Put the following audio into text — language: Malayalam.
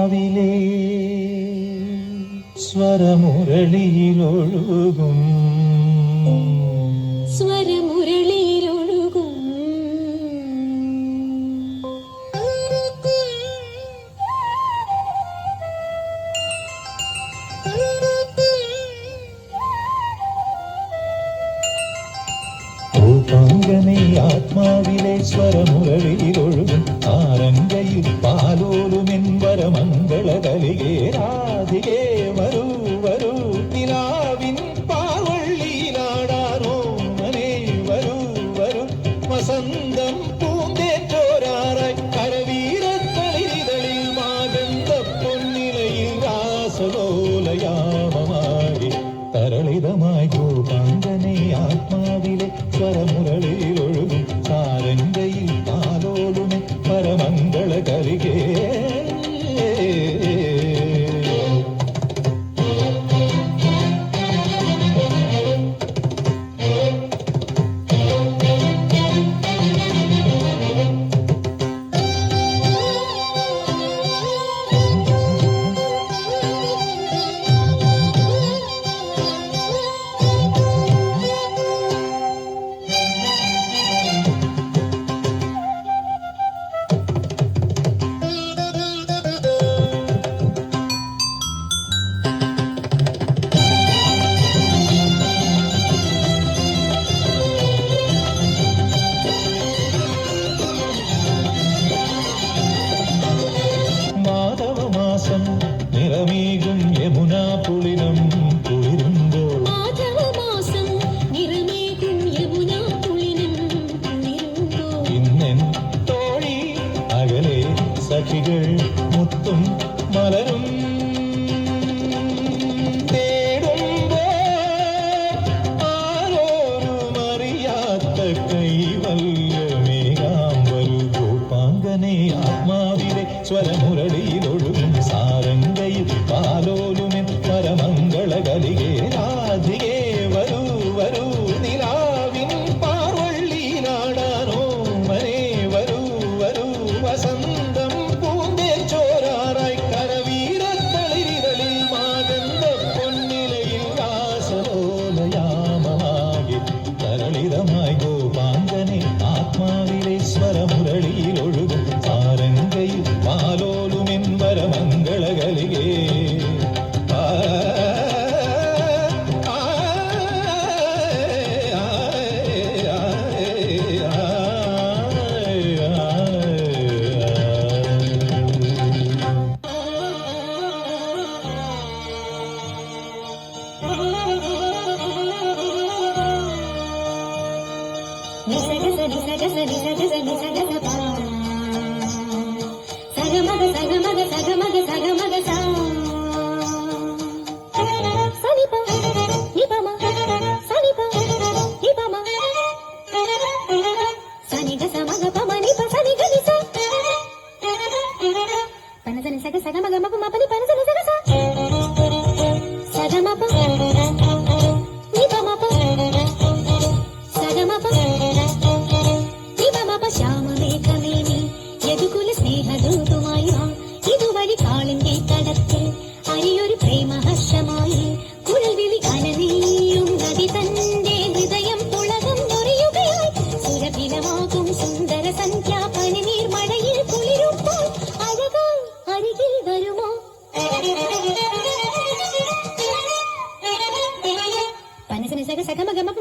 ആത്മാവിലെ സ്വരമുരളിയിലൊഴുകും പങ്കനെ ആത്മാവിലെ സ്വരമുരളിയിലൊഴുകും ആരംഗയിൽ പാലോലുമെൻ വരമംഗളകലികേ രാധികേ വരൂ വരൂ നിലാവിൻ പാവള്ളിയിലാടാനോ മനെ വരൂ വരൂ വസന്തം പൂന്തേറ്റോരാറായി കരവീരത്തളിരിതളിൽ മാഗന്ധ പൊന്നിലയിൽ രാസലോലയാമമായി തരളിതമായി ഗോപാങ്കനെ ആത്മാവിലെ സ്വരമുരളിയിലൊഴുകും സാരംഗയിൽ പാലോലുമെ പരമംഗള കരികേ നിറമേകും യമുനാ പുളിനം കുളിരുമ്പോൾ ഇന്നെൻ തോഴി അകലെ സഖികൾ മുത്തും മലരും ആരോരും അറിയാത്ത കൈവല്യമേകാം വരൂ ഗോപാങ്കനെ ആത്മാവിലെ സ്വരമുരളിയിലൊഴുകും സാരംഗയിൽ പാലോലുമെൻ പരമംഗളകലികേ രാധികേ വരൂ വരൂ നിലാവിൻ പാർവള്ളിയിലാടാനോ മനെ വരൂ വരൂ വസന്തം പൂന്തേച്ചോരാറായി കരവീരത്തളിരിതളിൽ മാഗന്ധ പൊന്നിലയിൽ രാസലോലയാമമാകെ തരളിതമായി ഗോപാങ്കനെ ആത്മാവിലെ സ്വരമുരളിയിലൊഴുകും സാരംഗയിൽ പാലോലുമെൻ വരമംഗളകലികേ ഇതുവഴി കാളിന്റെ കടത്തിൽ അരിയൊരു പ്രേമഹർഷമായി കുഴൽവിളി കനനീയും നദി തന്റെ ഹൃദയം പുളകം മുറിയുകയായി സുരഭിലമാകും സുന്ദര സന്ധ്യ പനിനീർ മഴയിൽ കുളിരുമ്പോൾ അഴകായി അരികിൽ വരുമോ പനസന സഗ സഗമഗമ